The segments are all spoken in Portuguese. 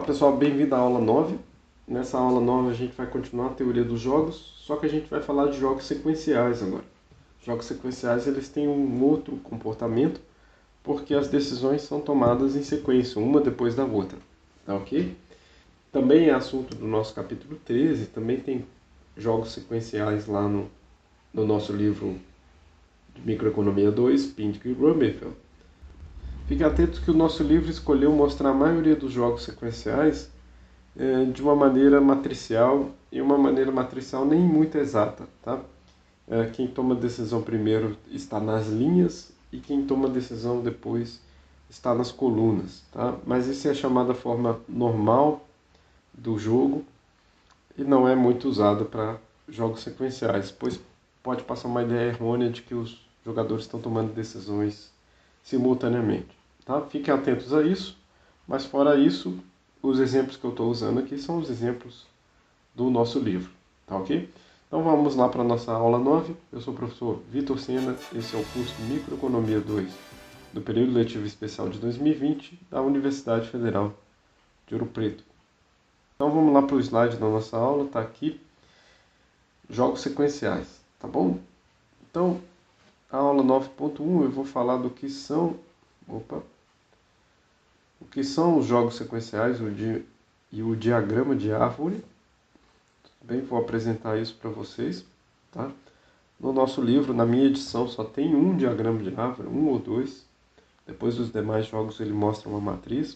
Pessoal, bem-vindo à aula 9. Nessa aula 9 a gente vai continuar a teoria dos jogos, só que a gente vai falar de jogos sequenciais agora. Jogos sequenciais eles têm um outro comportamento, porque as decisões são tomadas em sequência, uma depois da outra, tá ok? Também é assunto do nosso capítulo 13, também tem jogos sequenciais lá no nosso livro de Microeconomia 2, Pindick e Rummerfeld. Fique atento que o nosso livro escolheu mostrar a maioria dos jogos sequenciais de uma maneira matricial, e uma maneira matricial nem muito exata, tá? Quem toma a decisão primeiro está nas linhas e quem toma a decisão depois está nas colunas, tá? Mas isso é a chamada forma normal do jogo e não é muito usada para jogos sequenciais, pois pode passar uma ideia errônea de que os jogadores estão tomando decisões simultaneamente, tá? Fiquem atentos a isso, mas fora isso, os exemplos que eu estou usando aqui são os exemplos do nosso livro, tá ok? Então vamos lá para a nossa aula 9. Eu sou o professor Vitor Sena, esse é o curso Microeconomia 2 do período letivo especial de 2020 da Universidade Federal de Ouro Preto. Então vamos lá para o slide da nossa aula, tá aqui, jogos sequenciais, tá bom? Então, a aula 9.1 eu vou falar do que são, o que são os jogos sequenciais e o diagrama de árvore. Bem, vou apresentar isso para vocês, tá? No nosso livro, na minha edição, só tem um diagrama de árvore, um ou dois. Depois dos demais jogos ele mostra uma matriz.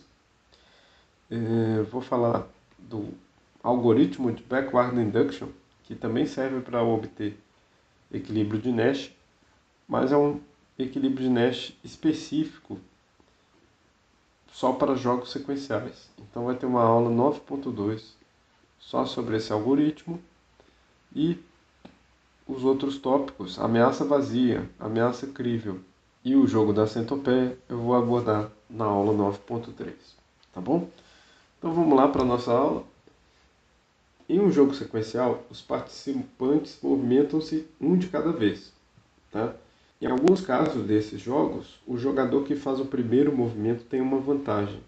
Vou falar do algoritmo de backward induction, que também serve para obter equilíbrio de Nash, mas é um equilíbrio de Nash específico só para jogos sequenciais. Então vai ter uma aula 9.2 só sobre esse algoritmo e os outros tópicos, ameaça vazia, ameaça crível e o jogo da centopeia, eu vou abordar na aula 9.3, tá bom? Então vamos lá para a nossa aula. Em um jogo sequencial, os participantes movimentam-se um de cada vez, tá? Em alguns casos desses jogos, o jogador que faz o primeiro movimento tem uma vantagem,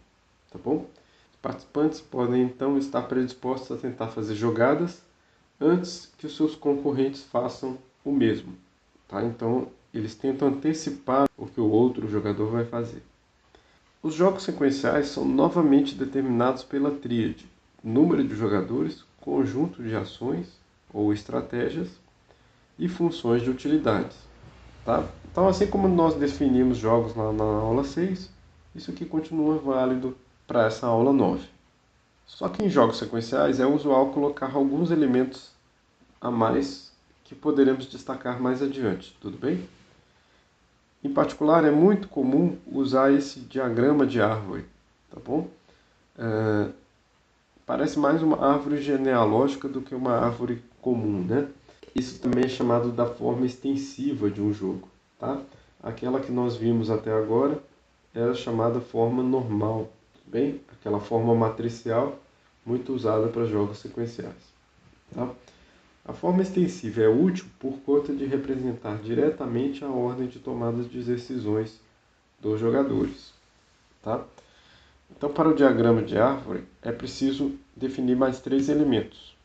tá bom? Os participantes podem então estar predispostos a tentar fazer jogadas antes que os seus concorrentes façam o mesmo, tá? Então, eles tentam antecipar o que o outro jogador vai fazer. Os jogos sequenciais são novamente determinados pela tríade: número de jogadores, conjunto de ações ou estratégias e funções de utilidades, tá? Então, assim como nós definimos jogos lá na aula 6, isso aqui continua válido para essa aula 9. Só que em jogos sequenciais é usual colocar alguns elementos a mais que poderemos destacar mais adiante, tudo bem? Em particular, é muito comum usar esse diagrama de árvore, tá bom? Parece mais uma árvore genealógica do que uma árvore comum, né? Isso também é chamado da forma extensiva de um jogo, tá? Aquela que nós vimos até agora era chamada forma normal, tudo bem? Aquela forma matricial muito usada para jogos sequenciais, tá? A forma extensiva é útil por conta de representar diretamente a ordem de tomada de decisões dos jogadores, tá? Então, para o diagrama de árvore, é preciso definir mais três elementos,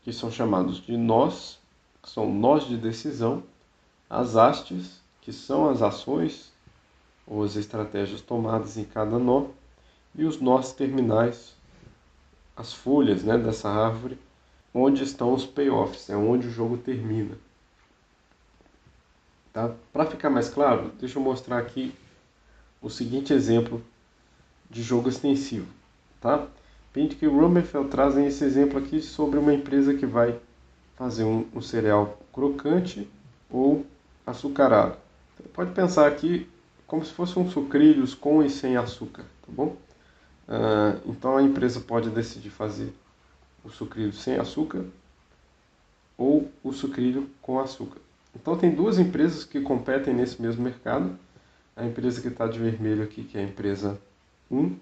que são chamados de nós, que são nós de decisão, as hastes, que são as ações ou as estratégias tomadas em cada nó, e os nós terminais, as folhas, né, dessa árvore, onde estão os payoffs, é onde o jogo termina. Tá? Para ficar mais claro, deixa eu mostrar aqui o seguinte exemplo de jogo extensivo. Tá? Pindick e Rummerfeld trazem esse exemplo aqui sobre uma empresa que vai fazer um cereal crocante ou açucarado. Você pode pensar aqui como se fosse um sucrilhos com e sem açúcar, tá bom? Então a empresa pode decidir fazer o sucrilho sem açúcar ou o sucrilho com açúcar. Então tem duas empresas que competem nesse mesmo mercado. A empresa que está de vermelho aqui, que é a empresa 1,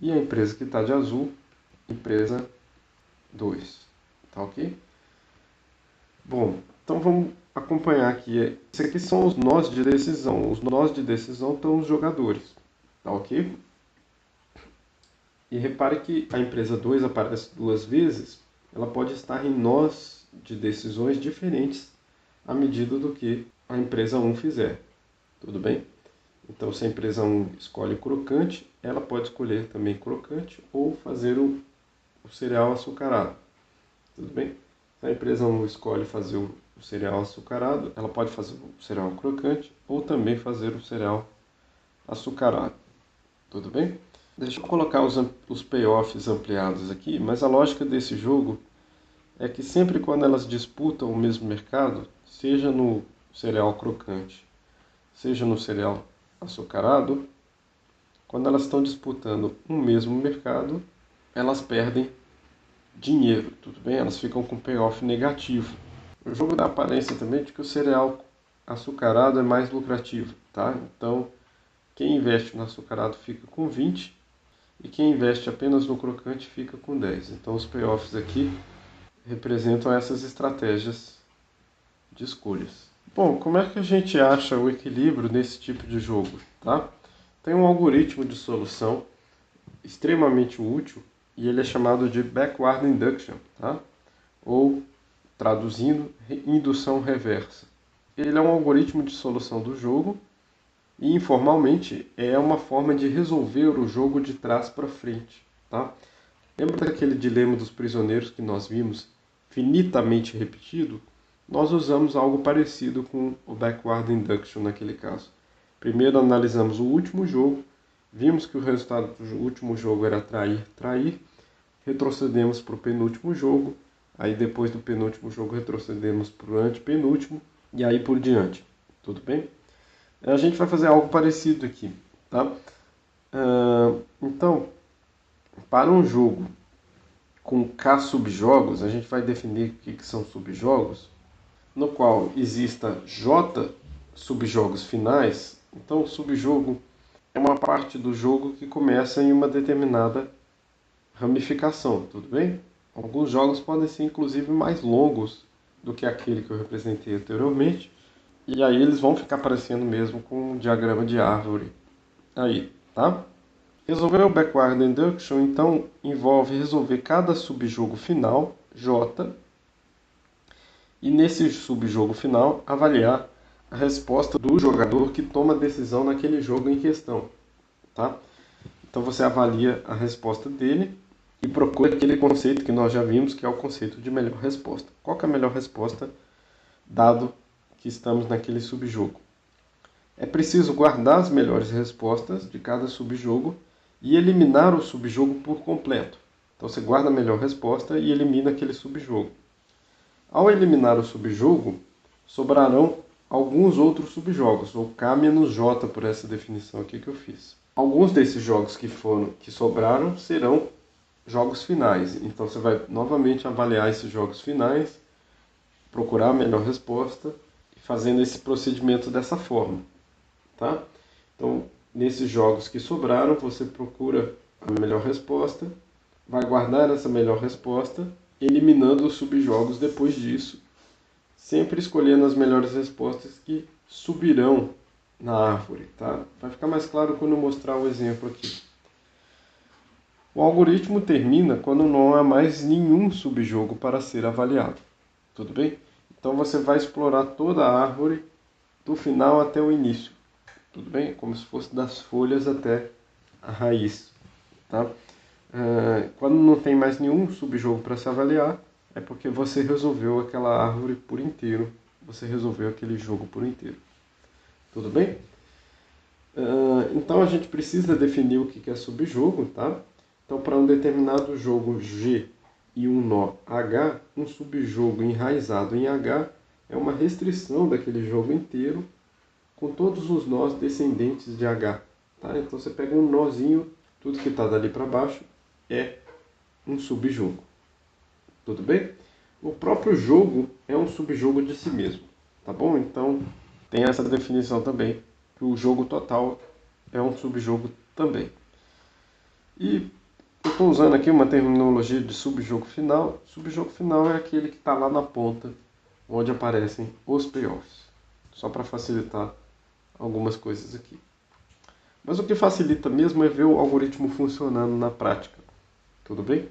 e a empresa que está de azul, empresa 2. Tá ok? Bom, então vamos acompanhar aqui. Esses aqui são os nós de decisão. Os nós de decisão estão os jogadores. Tá ok? E repare que a empresa 2 aparece duas vezes, ela pode estar em nós de decisões diferentes à medida do que a empresa 1 fizer. Tudo bem? Então, se a empresa 1 escolhe crocante, ela pode escolher também crocante ou fazer o cereal açucarado. Tudo bem? Se a empresa 1 escolhe fazer o cereal açucarado, ela pode fazer o cereal crocante ou também fazer o cereal açucarado. Tudo bem? Deixa eu colocar os payoffs ampliados aqui, mas a lógica desse jogo é que sempre quando elas disputam o mesmo mercado, seja no cereal crocante, seja no cereal açucarado, quando elas estão disputando um mesmo mercado, elas perdem dinheiro, tudo bem? Elas ficam com payoff negativo. O jogo dá a aparência também de que o cereal açucarado é mais lucrativo, tá? Então, quem investe no açucarado fica com 20 e quem investe apenas no crocante fica com 10. Então, os payoffs aqui representam essas estratégias de escolhas. Bom, como é que a gente acha o equilíbrio nesse tipo de jogo, tá? Tem um algoritmo de solução extremamente útil e ele é chamado de backward induction, tá? Ou, traduzindo, indução reversa. Ele é um algoritmo de solução do jogo e, informalmente, é uma forma de resolver o jogo de trás para frente, tá? Lembra daquele dilema dos prisioneiros que nós vimos finitamente repetido? Nós usamos algo parecido com o backward induction naquele caso. Primeiro analisamos o último jogo, vimos que o resultado do último jogo era trair, trair, retrocedemos para o penúltimo jogo, aí depois do penúltimo jogo retrocedemos para o antepenúltimo e aí por diante. Tudo bem? A gente vai fazer algo parecido aqui, tá? Então, para um jogo com K subjogos, a gente vai definir o que são subjogos, no qual exista J subjogos finais. Então, o subjogo é uma parte do jogo que começa em uma determinada ramificação, tudo bem? Alguns jogos podem ser inclusive mais longos do que aquele que eu representei anteriormente, e aí eles vão ficar parecendo mesmo com um diagrama de árvore aí, tá? Resolver o backward induction, então, envolve resolver cada subjogo final, J, e nesse subjogo final avaliar a resposta do jogador que toma a decisão naquele jogo em questão, tá? Então você avalia a resposta dele e procura aquele conceito que nós já vimos, que é o conceito de melhor resposta. Qual que é a melhor resposta, dado que estamos naquele subjogo? É preciso guardar as melhores respostas de cada subjogo e eliminar o subjogo por completo. Então você guarda a melhor resposta e elimina aquele subjogo. Ao eliminar o subjogo, sobrarão alguns outros subjogos, ou K menos J por essa definição aqui que eu fiz. Alguns desses jogos que sobraram serão jogos finais. Então você vai novamente avaliar esses jogos finais, procurar a melhor resposta, fazendo esse procedimento dessa forma, tá? Então, nesses jogos que sobraram, você procura a melhor resposta, vai guardar essa melhor resposta, eliminando os subjogos depois disso, sempre escolhendo as melhores respostas que subirão na árvore, tá? Vai ficar mais claro quando eu mostrar o exemplo aqui. O algoritmo termina quando não há mais nenhum subjogo para ser avaliado. Tudo bem? Então você vai explorar toda a árvore do final até o início. Tudo bem? Como se fosse das folhas até a raiz. Tá? Quando não tem mais nenhum subjogo para se avaliar, é porque você resolveu aquela árvore por inteiro. Você resolveu aquele jogo por inteiro. Tudo bem? Então a gente precisa definir o que é subjogo, tá? Então, para um determinado jogo G e um nó H, um subjogo enraizado em H é uma restrição daquele jogo inteiro com todos os nós descendentes de H. Tá? Então você pega um nozinho, tudo que está dali para baixo é um subjogo. Tudo bem? O próprio jogo é um subjogo de si mesmo. Tá bom? Então tem essa definição também, que o jogo total é um subjogo também. E eu estou usando aqui uma terminologia de subjogo final. Subjogo final é aquele que está lá na ponta, onde aparecem os payoffs. Só para facilitar algumas coisas aqui. Mas o que facilita mesmo é ver o algoritmo funcionando na prática. Tudo bem?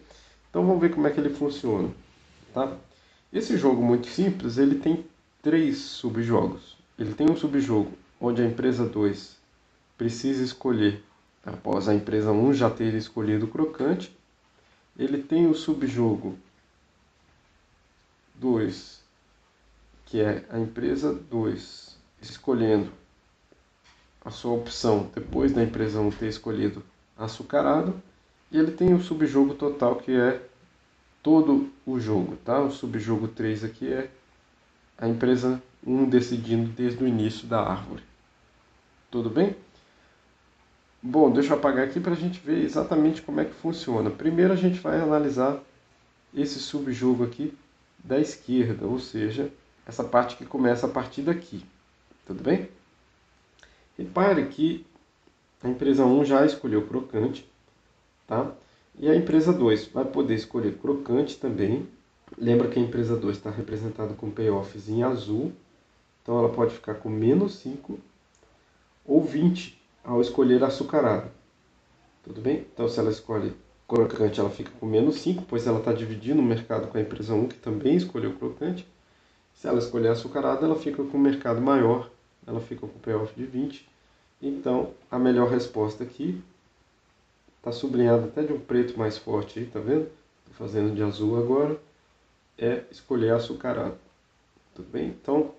Então vamos ver como é que ele funciona. Tá? Esse jogo muito simples, ele tem 3 subjogos. Ele tem um subjogo onde a empresa 2 precisa escolher, após a empresa 1 já ter escolhido o crocante. Ele tem o subjogo 2, que é a empresa 2 escolhendo a sua opção depois da empresa 1 ter escolhido açucarado. E ele tem o subjogo total, que é todo o jogo. Tá? O subjogo 3 aqui é a empresa 1 decidindo desde o início da árvore. Tudo bem? Bom, deixa eu apagar aqui para a gente ver exatamente como é que funciona. Primeiro a gente vai analisar esse subjogo aqui da esquerda, ou seja, essa parte que começa a partir daqui. Tudo bem? Repare que a empresa 1 já escolheu crocante, tá? E a empresa 2 vai poder escolher crocante também. Lembra que a empresa 2 está representada com payoffs em azul, então ela pode ficar com menos 5 ou 20 ao escolher açucarado. Tudo bem? Então, se ela escolhe crocante, ela fica com menos 5, pois ela está dividindo o mercado com a empresa 1, que também escolheu crocante. Se ela escolher açucarado, ela fica com um mercado maior, ela fica com payoff de 20. Então, a melhor resposta aqui, está sublinhado até de um preto mais forte aí, tá vendo? Estou fazendo de azul agora, é escolher açucarado. Tudo bem? Então,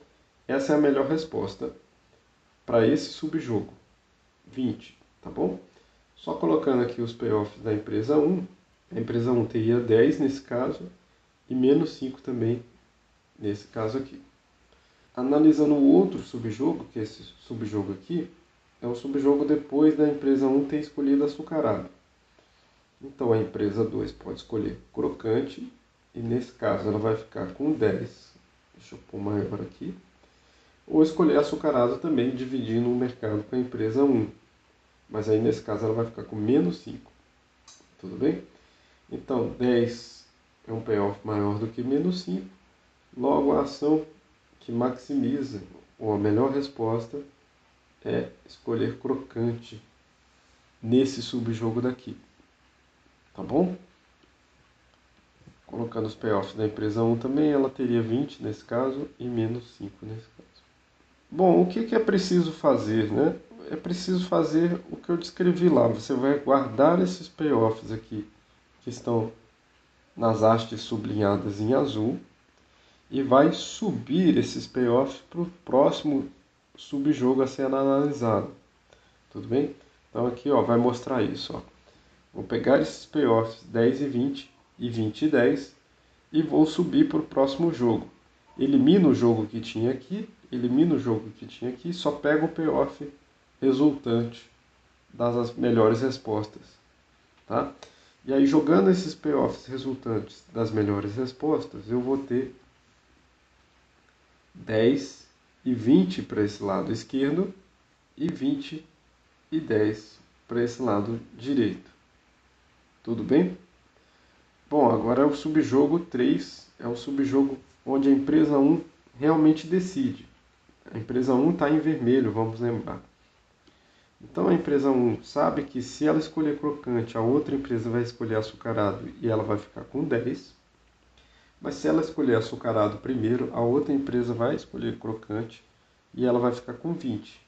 essa é a melhor resposta para esse subjogo, 20, tá bom? Só colocando aqui os payoffs da empresa 1, a empresa 1 teria 10 nesse caso e menos 5 também nesse caso aqui. Analisando o outro subjogo, que é esse subjogo aqui, é o subjogo depois da empresa 1 ter escolhido açucarado. Então a empresa 2 pode escolher crocante e nesse caso ela vai ficar com 10. Deixa eu pôr maior aqui. Ou escolher açucarado também, dividindo o mercado com a empresa 1. Mas aí nesse caso ela vai ficar com menos 5. Tudo bem? Então 10 é um payoff maior do que menos 5. Logo a ação que maximiza, ou a melhor resposta, é escolher crocante nesse subjogo daqui. Tá bom? Colocando os payoffs da empresa 1 também, ela teria 20 nesse caso e menos 5 nesse caso. Bom, o que é preciso fazer, né? É preciso fazer o que eu descrevi lá. Você vai guardar esses payoffs aqui, que estão nas hastes sublinhadas em azul, e vai subir esses payoffs para o próximo subjogo a ser analisado. Tudo bem? Então aqui ó, vai mostrar isso. Ó. Vou pegar esses payoffs 10 e 20 e 20 e 10 e vou subir para o próximo jogo. Elimino o jogo que tinha aqui, elimino o jogo que tinha aqui, só pego o payoff resultante das melhores respostas. Tá? E aí jogando esses payoffs resultantes das melhores respostas, eu vou ter 10 e 20 para esse lado esquerdo e 20 e 10 para esse lado direito. Tudo bem? Bom, agora é o subjogo 3, é o subjogo onde a empresa 1 realmente decide. A empresa 1 está em vermelho, vamos lembrar. Então a empresa 1 sabe que se ela escolher crocante, a outra empresa vai escolher açucarado e ela vai ficar com 10. Mas se ela escolher açucarado primeiro, a outra empresa vai escolher crocante e ela vai ficar com 20.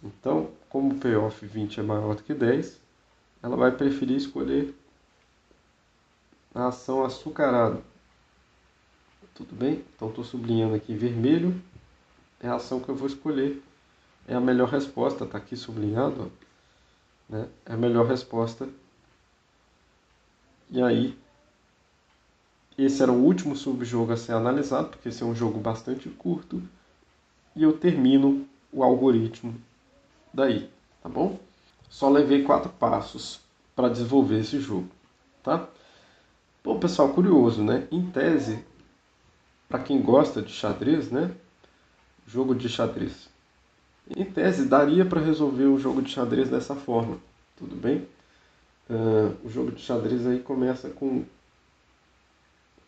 Então, como o payoff 20 é maior do que 10, ela vai preferir escolher a ação açucarado. Tudo bem? Então estou sublinhando aqui vermelho, é a ação que eu vou escolher. É a melhor resposta, está aqui sublinhado, ó, né? É a melhor resposta. E aí, esse era o último subjogo a ser analisado, porque esse é um jogo bastante curto. E eu termino o algoritmo daí, tá bom? Só levei 4 passos para desenvolver esse jogo, tá? Bom, pessoal, curioso, né? Em tese, para quem gosta de xadrez, né? Jogo de xadrez. Em tese, daria para resolver o jogo de xadrez dessa forma, tudo bem? O jogo de xadrez aí começa com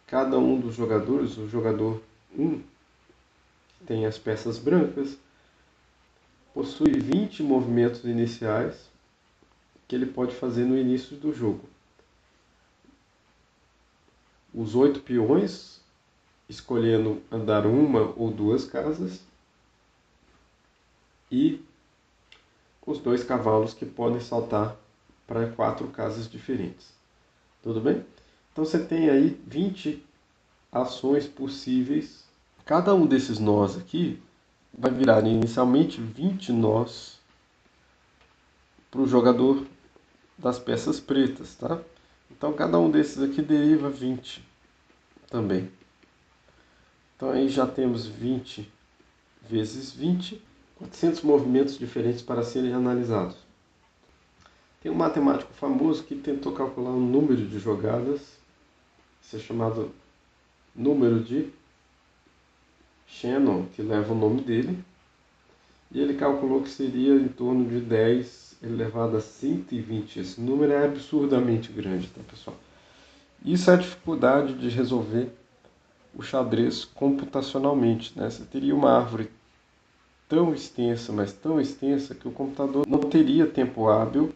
cada um dos jogadores, o jogador 1, que tem as peças brancas, possui 20 movimentos iniciais que ele pode fazer no início do jogo. Os 8 peões, escolhendo andar uma ou duas casas, e os 2 cavalos que podem saltar para 4 casas diferentes. Tudo bem? Então você tem aí 20 ações possíveis. Cada um desses nós aqui vai virar inicialmente 20 nós para o jogador das peças pretas, tá? Então cada um desses aqui deriva 20 também. Então aí já temos 20 vezes 20, 400 movimentos diferentes para serem analisados. Tem um matemático famoso que tentou calcular um número de jogadas, isso é chamado número de Shannon, que leva o nome dele, e ele calculou que seria em torno de 10 elevado a 120. Esse número é absurdamente grande, tá, pessoal? Isso é a dificuldade de resolver o xadrez computacionalmente, né? Você teria uma árvore tão extensa, mas tão extensa, que o computador não teria tempo hábil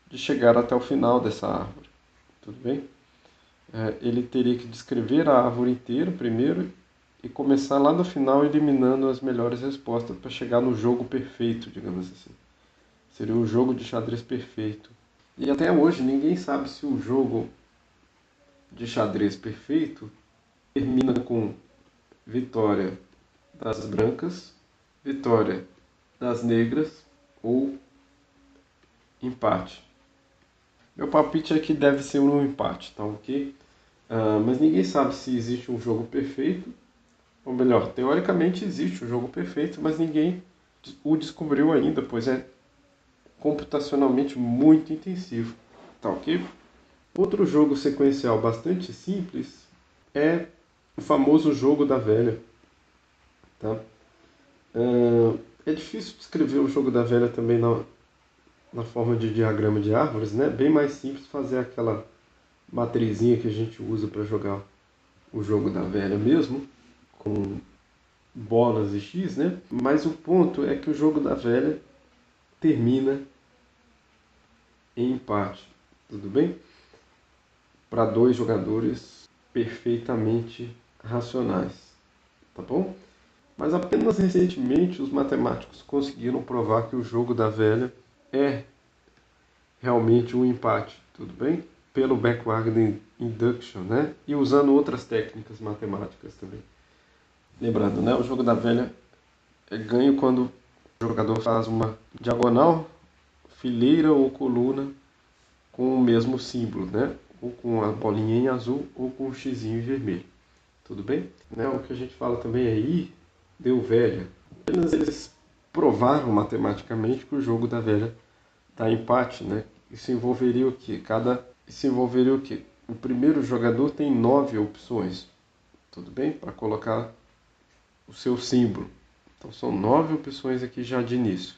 de chegar até o final dessa árvore. Tudo bem? Ele teria que descrever a árvore inteira primeiro e começar lá no final eliminando as melhores respostas para chegar no jogo perfeito, digamos assim. Seria o jogo de xadrez perfeito. E até hoje ninguém sabe se o jogo de xadrez perfeito termina com vitória das brancas, vitória das negras ou empate. Meu palpite é que deve ser um empate, tá ok? Mas ninguém sabe se existe um jogo perfeito, ou melhor, teoricamente existe um jogo perfeito, mas ninguém o descobriu ainda, pois é computacionalmente muito intensivo, tá ok? Outro jogo sequencial bastante simples é o famoso jogo da velha, tá? É difícil descrever o jogo da velha também na forma de diagrama de árvores, né? Bem mais simples fazer aquela matrizinha que a gente usa para jogar o jogo da velha mesmo, com bolas e X, né? Mas o ponto é que o jogo da velha termina em empate, tudo bem? Para 2 jogadores perfeitamente racionais, tá bom? Mas apenas recentemente os matemáticos conseguiram provar que o jogo da velha é realmente um empate, tudo bem? Pelo backward induction, né? E usando outras técnicas matemáticas também. Lembrando, né? O jogo da velha é ganho quando o jogador faz uma diagonal, fileira ou coluna com o mesmo símbolo, né? Ou com a bolinha em azul ou com o xizinho em vermelho. Tudo bem? Né? O que a gente fala também é I deu velha. Apenas eles provaram matematicamente que o jogo da velha dá empate, né? Isso envolveria o quê? Isso envolveria o quê? O primeiro jogador tem 9 opções, tudo bem? Para colocar o seu símbolo. Então são 9 opções aqui já de início.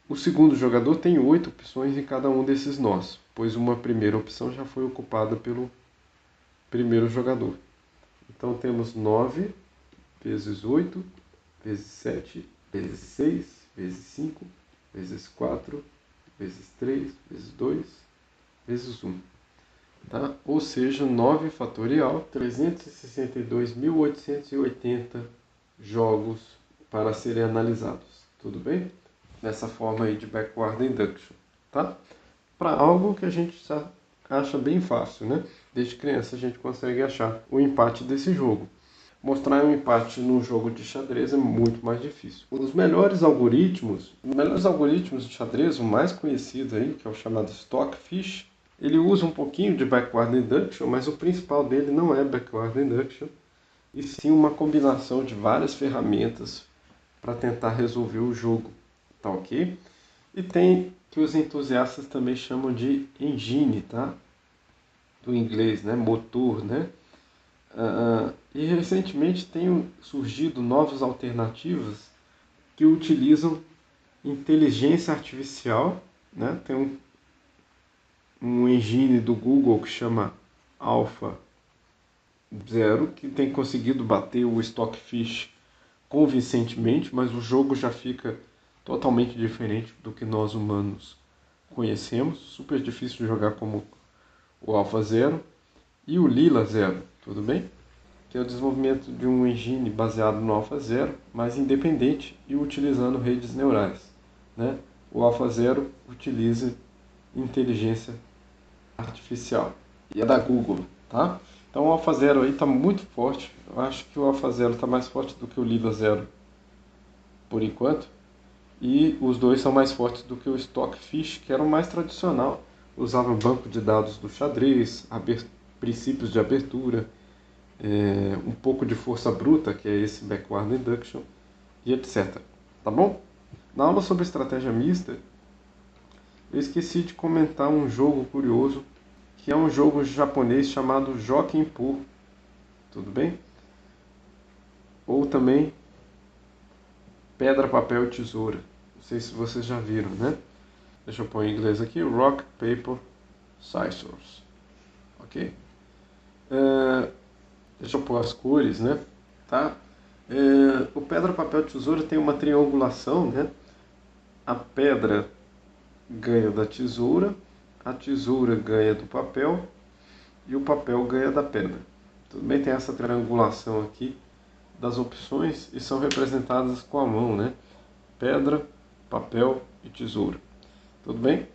O segundo jogador tem 8 opções em cada um desses nós, pois uma primeira opção já foi ocupada pelo primeiro jogador. Então temos 9 vezes 8, vezes 7, vezes 6, vezes 5, vezes 4, vezes 3, vezes 2, vezes 1. Tá? Ou seja, 9 fatorial, 362.880 jogos para serem analisados. Tudo bem? Dessa forma aí de backward induction. Tá? Para algo que a gente acha bem fácil, né? Desde criança a gente consegue achar o empate desse jogo. Mostrar um empate num jogo de xadrez é muito mais difícil. Os melhores algoritmos de xadrez, o mais conhecido aí, que é o chamado Stockfish, ele usa um pouquinho de backward induction, mas o principal dele não é backward induction, e sim uma combinação de várias ferramentas para tentar resolver o jogo, tá ok? E tem que os entusiastas também chamam de engine, tá? Do inglês, né? Motor, né? E recentemente tem surgido novas alternativas que utilizam inteligência artificial, né? Tem um engine do Google que chama Alpha Zero, que tem conseguido bater o Stockfish convincentemente, mas o jogo já fica totalmente diferente do que nós humanos conhecemos. Super difícil de jogar como o Alpha Zero e o Lila Zero, tudo bem? Que é o desenvolvimento de um engine baseado no Alpha Zero, mas independente e utilizando redes neurais, né? O Alpha Zero utiliza inteligência artificial e é da Google, tá? Então o Alpha Zero aí está muito forte. Eu acho que o Alpha Zero está mais forte do que o Lila Zero por enquanto. E os dois são mais fortes do que o Stockfish, que era o mais tradicional. Usava banco de dados do xadrez, princípios de abertura, um pouco de força bruta, que é esse backward induction, e etc. Tá bom? Na aula sobre estratégia mista, eu esqueci de comentar um jogo curioso, que é um jogo japonês chamado Jokenpô. Tudo bem? Ou também Pedra, Papel e Tesoura. Não sei se vocês já viram, né? Deixa eu pôr em inglês aqui. Rock, Paper, Scissors. Ok? Deixa eu pôr as cores, né? Tá? O Pedra, Papel e Tesoura tem uma triangulação, né? A pedra ganha da tesoura, a tesoura ganha do papel e o papel ganha da pedra. Tudo bem? Tem essa triangulação aqui das opções e são representadas com a mão, né? Pedra, papel e tesoura. Tudo bem?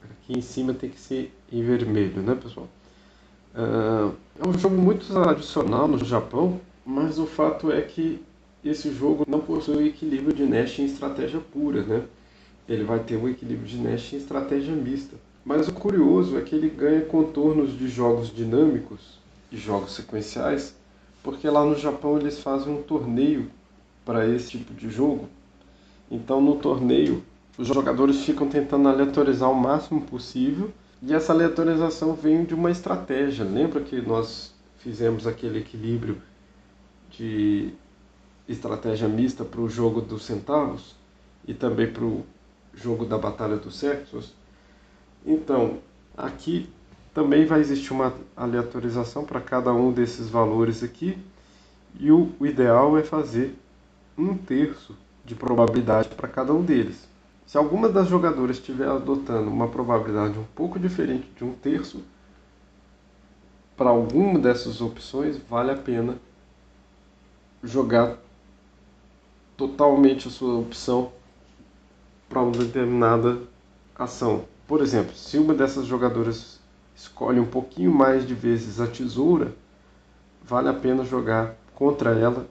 Aqui em cima tem que ser em vermelho, né, pessoal? É um jogo muito tradicional no Japão, mas o fato é que esse jogo não possui equilíbrio de Nash em estratégia pura, né? Ele vai ter um equilíbrio de Nash em estratégia mista. Mas o curioso é que ele ganha contornos de jogos dinâmicos e jogos sequenciais, porque lá no Japão eles fazem um torneio para esse tipo de jogo. Então no torneio os jogadores ficam tentando aleatorizar o máximo possível e essa aleatorização vem de uma estratégia. Lembra que nós fizemos aquele equilíbrio de estratégia mista para o jogo dos centavos e também para o jogo da Batalha dos Sexos? Então, aqui também vai existir uma aleatorização para cada um desses valores aqui e o ideal é fazer 1/3 de probabilidade para cada um deles. Se alguma das jogadoras estiver adotando uma probabilidade um pouco diferente de 1/3, para alguma dessas opções vale a pena jogar totalmente a sua opção para uma determinada ação. Por exemplo, se uma dessas jogadoras escolhe um pouquinho mais de vezes a tesoura, vale a pena jogar contra ela,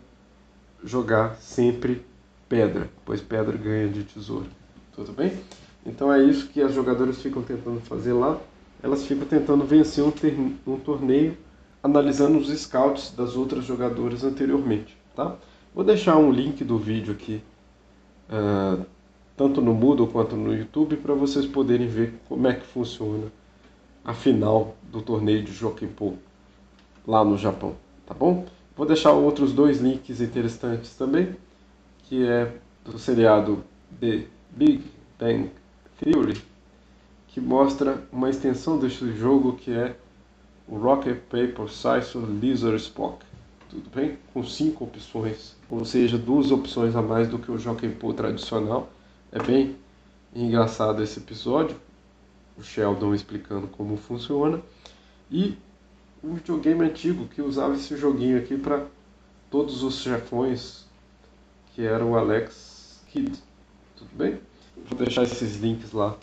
jogar sempre pedra, pois pedra ganha de tesoura. Tudo bem? Então é isso que as jogadoras ficam tentando fazer lá. Elas ficam tentando vencer um torneio, analisando os scouts das outras jogadoras anteriormente. Tá? Vou deixar um link do vídeo aqui, tanto no Moodle quanto no YouTube, para vocês poderem ver como é que funciona a final do torneio de Jokenpô lá no Japão. Tá bom? Vou deixar outros 2 links interessantes também, que é do seriado The Big Bang Theory, que mostra uma extensão desse jogo que é o Rock, Paper, Scissors, Lizard, Spock. Tudo bem? Com 5 opções, ou seja, 2 opções a mais do que o Jokenpô tradicional. É bem engraçado esse episódio, o Sheldon explicando como funciona. E um videogame antigo que usava esse joguinho aqui para todos os chefões, que era o Alex Kidd. Tudo bem? Vou deixar esses links lá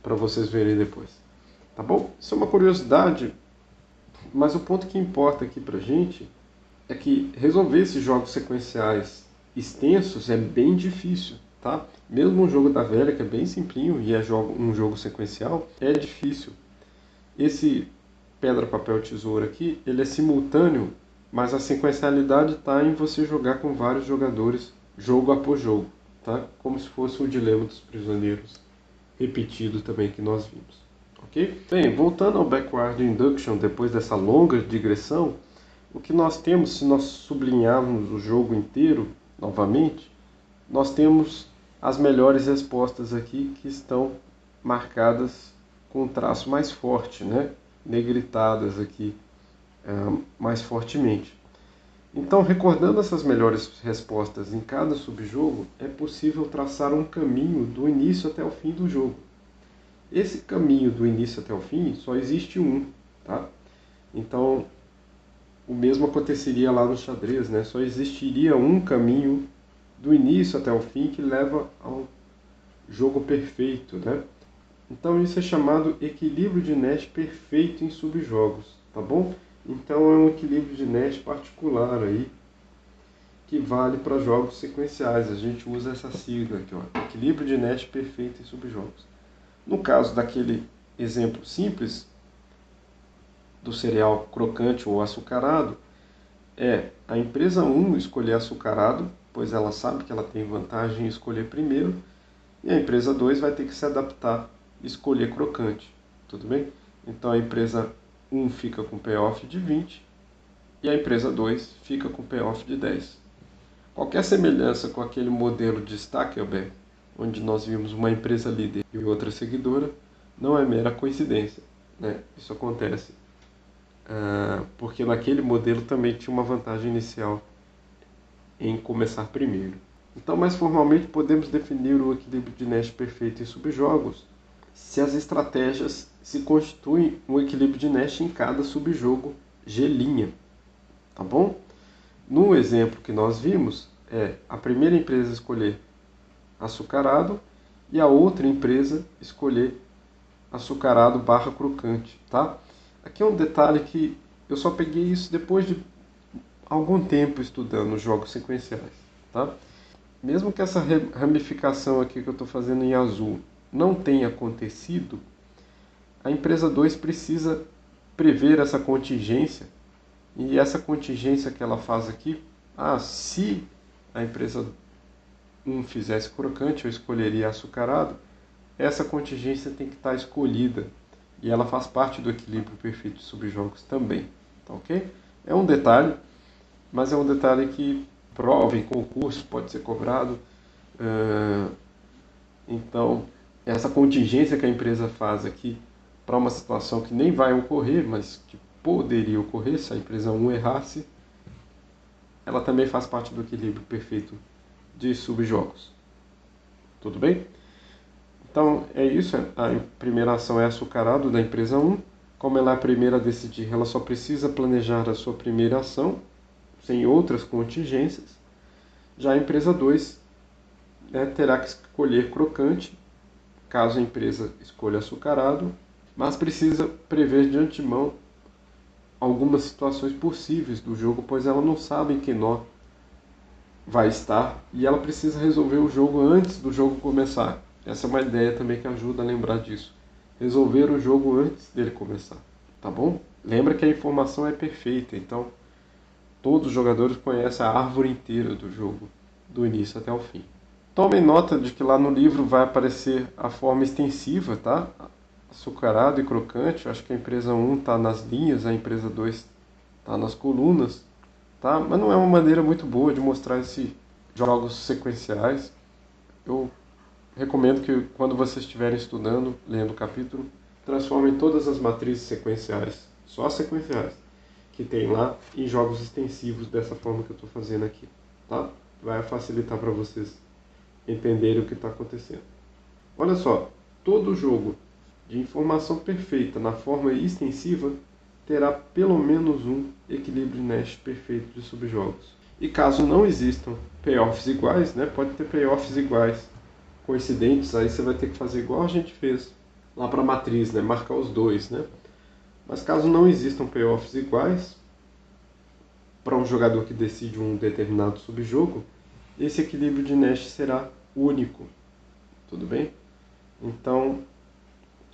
para vocês verem depois. Tá bom? Isso é uma curiosidade, mas o ponto que importa aqui pra gente é que resolver esses jogos sequenciais extensos é bem difícil, tá? Mesmo um jogo da velha, que é bem simplinho e é um jogo sequencial, é difícil. Esse pedra, papel, tesoura aqui, ele é simultâneo, mas a sequencialidade está em você jogar com vários jogadores, jogo após jogo, tá? Como se fosse o dilema dos prisioneiros repetido também que nós vimos, ok? Bem, voltando ao backward induction, depois dessa longa digressão, o que nós temos, se nós sublinharmos o jogo inteiro novamente, nós temos as melhores respostas aqui que estão marcadas com um traço mais forte, né? Negritadas aqui mais fortemente. Então, recordando essas melhores respostas em cada subjogo, é possível traçar um caminho do início até o fim do jogo. Esse caminho do início até o fim só existe um, tá? Então, o mesmo aconteceria lá no xadrez, né? Só existiria um caminho do início até o fim que leva ao jogo perfeito, né? Então isso é chamado equilíbrio de Nash perfeito em subjogos, tá bom? Então é um equilíbrio de Nash particular aí, que vale para jogos sequenciais. A gente usa essa sigla aqui, ó, equilíbrio de Nash perfeito em subjogos. No caso daquele exemplo simples, do cereal crocante ou açucarado, é a empresa 1 escolher açucarado, pois ela sabe que ela tem vantagem em escolher primeiro, e a empresa 2 vai ter que se adaptar e escolher crocante, tudo bem? Então a empresa 1 fica com payoff de 20 e a empresa 2 fica com payoff de 10. Qualquer semelhança com aquele modelo de Stackelberg, onde nós vimos uma empresa líder e outra seguidora, não é mera coincidência, né? Isso acontece porque naquele modelo também tinha uma vantagem inicial em começar primeiro. Então, mais formalmente, podemos definir o equilíbrio de Nash perfeito em subjogos se as estratégias se constituem um equilíbrio de Nash em cada subjogo G', tá bom? No exemplo que nós vimos, é a primeira empresa escolher açucarado e a outra empresa escolher açucarado barra crocante, tá? Aqui é um detalhe que eu só peguei isso depois de algum tempo estudando jogos sequenciais, tá? Mesmo que essa ramificação aqui que eu estou fazendo em azul não tenha acontecido, a empresa 2 precisa prever essa contingência, e essa contingência que ela faz aqui, se a empresa 1 fizesse crocante, eu escolheria açucarado, essa contingência tem que estar escolhida, e ela faz parte do equilíbrio perfeito de subjogos também, tá ok? É um detalhe, mas é um detalhe que prova em concurso pode ser cobrado. Então, essa contingência que a empresa faz aqui para uma situação que nem vai ocorrer, mas que poderia ocorrer se a empresa 1 errasse, ela também faz parte do equilíbrio perfeito de subjogos. Tudo bem? Então, é isso. A primeira ação é açucarado da empresa 1. Como ela é a primeira a decidir, ela só precisa planejar a sua primeira ação, sem outras contingências. Já a empresa 2 terá que escolher crocante, caso a empresa escolha açucarado, mas precisa prever de antemão algumas situações possíveis do jogo, pois ela não sabe em que nó vai estar e ela precisa resolver o jogo antes do jogo começar. Essa é uma ideia também que ajuda a lembrar disso. Resolver o jogo antes dele começar, tá bom? Lembra que a informação é perfeita, então todos os jogadores conhecem a árvore inteira do jogo, do início até o fim. Tomem nota de que lá no livro vai aparecer a forma extensiva, tá? Açucarado e crocante. Eu acho que a empresa 1 está nas linhas, a empresa 2 está nas colunas, tá? Mas não é uma maneira muito boa de mostrar esses jogos sequenciais. Eu recomendo que quando vocês estiverem estudando, lendo o capítulo, transformem todas as matrizes sequenciais, só as sequenciais, que tem lá, em jogos extensivos dessa forma que eu estou fazendo aqui, tá? Vai facilitar para vocês entenderem o que está acontecendo. Olha só, todo jogo de informação perfeita na forma extensiva terá pelo menos um equilíbrio Nash perfeito de subjogos. E caso não existam payoffs iguais, né, pode ter payoffs iguais, coincidentes, aí você vai ter que fazer igual a gente fez lá para a matriz, né, marcar os dois, né? Mas caso não existam payoffs iguais para um jogador que decide um determinado subjogo, esse equilíbrio de Nash será único, tudo bem? Então,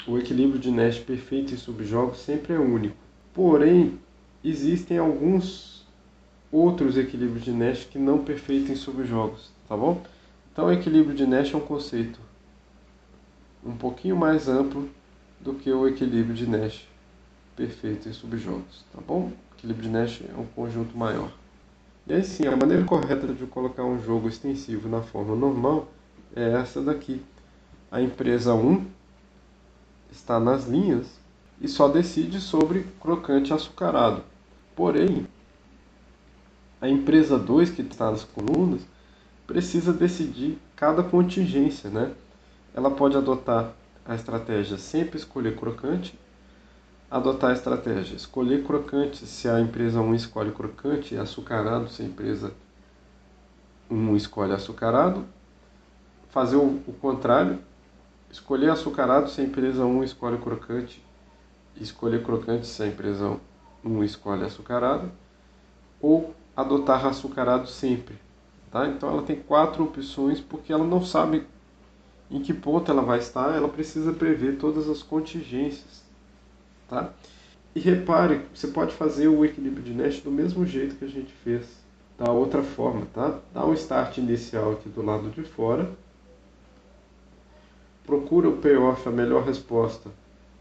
o equilíbrio de Nash perfeito em subjogos sempre é único. Porém, existem alguns outros equilíbrios de Nash que não perfeitos em subjogos, tá bom? Então, o equilíbrio de Nash é um conceito um pouquinho mais amplo do que o equilíbrio de Nash perfeito em subjogos, tá bom? O equilíbrio de Nash é um conjunto maior. E aí sim, a maneira correta de colocar um jogo extensivo na forma normal é essa daqui. A empresa 1 está nas linhas e só decide sobre crocante açucarado. Porém, a empresa 2, que está nas colunas, precisa decidir cada contingência, né? Ela pode adotar a estratégia sempre escolher crocante, adotar a estratégia escolher crocante se a empresa 1 escolhe crocante e açucarado se a empresa 1 escolhe açucarado, fazer o contrário, escolher açucarado se a empresa 1 escolhe crocante e escolher crocante se a empresa 1 escolhe açucarado, ou adotar açucarado sempre. Tá? Então ela tem 4 opções porque ela não sabe em que ponto ela vai estar, ela precisa prever todas as contingências. Tá? E repare, você pode fazer o equilíbrio de Nash do mesmo jeito que a gente fez, da outra forma. Tá? Dá um start inicial aqui do lado de fora, procura o payoff, a melhor resposta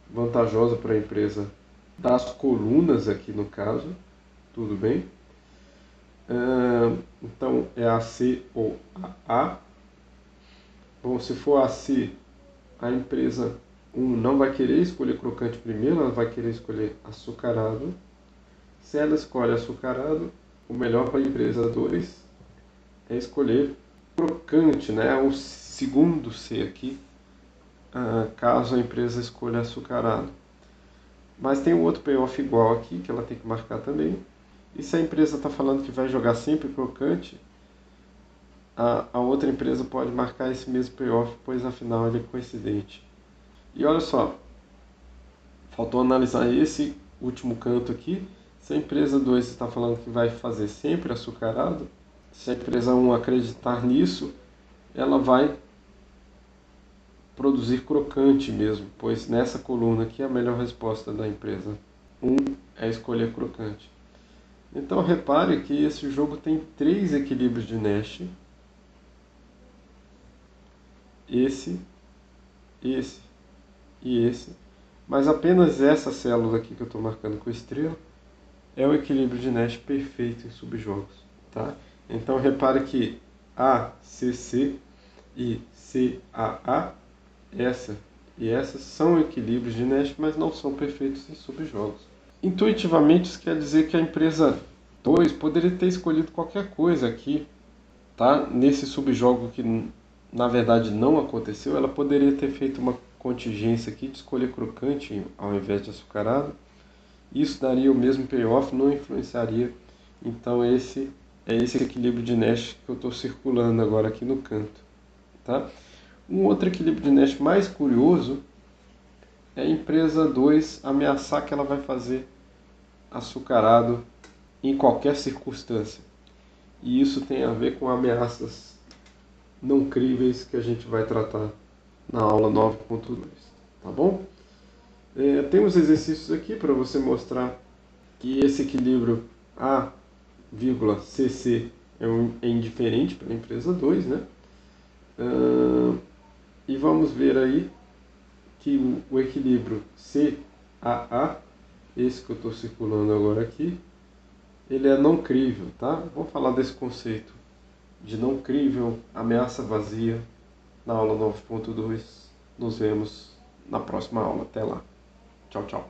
vantajosa para a empresa das colunas aqui no caso, tudo bem? Então é a C ou a A. Bom, se for a C, a empresa 1 não vai querer escolher crocante primeiro, ela vai querer escolher açucarado. Se ela escolhe açucarado, o melhor para a empresa 2 é escolher crocante, né? O segundo C aqui, caso a empresa escolha açucarado. Mas tem um outro payoff igual aqui, que ela tem que marcar também. E se a empresa está falando que vai jogar sempre crocante, a outra empresa pode marcar esse mesmo payoff, pois afinal ele é coincidente. E olha só, faltou analisar esse último canto aqui. Se a empresa 2 está falando que vai fazer sempre açucarado, se a empresa 1 acreditar nisso, ela vai produzir crocante mesmo, pois nessa coluna aqui a melhor resposta da empresa 1 é escolher crocante. Então repare que esse jogo tem 3 equilíbrios de Nash. Esse e esse. Mas apenas essa célula aqui que eu estou marcando com estrela é o equilíbrio de Nash perfeito em subjogos. Tá? Então repare que ACC e CAA, essa e essas são equilíbrios de Nash, mas não são perfeitos em subjogos. Intuitivamente isso quer dizer que a empresa 2 poderia ter escolhido qualquer coisa aqui, tá? Nesse subjogo que na verdade não aconteceu, ela poderia ter feito uma contingência aqui de escolher crocante ao invés de açucarado. Isso daria o mesmo payoff, não influenciaria. Então esse é esse equilíbrio de Nash que eu estou circulando agora aqui no canto. Tá? Um outro equilíbrio de Nash mais curioso é a empresa 2 ameaçar que ela vai fazer açucarado em qualquer circunstância. E isso tem a ver com ameaças não críveis que a gente vai tratar na aula 9.2. Tá bom? Tem uns exercícios aqui para você mostrar que esse equilíbrio A,CC é indiferente para a empresa 2, né? E vamos ver aí que o equilíbrio CAA, esse que eu estou circulando agora aqui, ele é não crível, tá? Vou falar desse conceito de não crível, ameaça vazia, na aula 9.2. Nos vemos na próxima aula. Até lá. Tchau, tchau.